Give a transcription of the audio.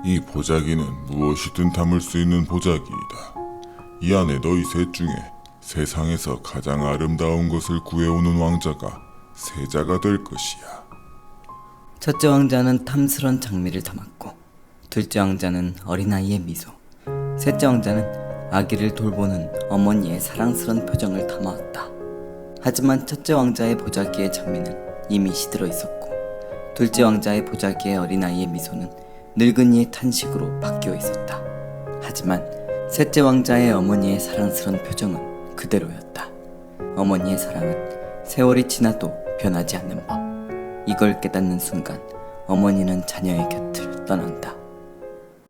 이 보자기는 무엇이든 담을 수 있는 보자기이다. 이 안에 너희 셋 중에 세상에서 가장 아름다운 것을 구해오는 왕자가 세자가 될 것이야. 첫째 왕자는 탐스런 장미를 담았고, 둘째 왕자는 어린아이의 미소, 셋째 왕자는 아기를 돌보는 어머니의 사랑스런 표정을 담아왔다. 하지만 첫째 왕자의 보자기의 장미는 이미 시들어 있었고, 둘째 왕자의 보자기의 어린아이의 미소는 늙은이의 탄식으로 바뀌어 있었다. 하지만 셋째 왕자의 어머니의 사랑스런 표정은 그대로였다. 어머니의 사랑은 세월이 지나도 변하지 않는 법. 이걸 깨닫는 순간 어머니는 자녀의 곁을 떠난다.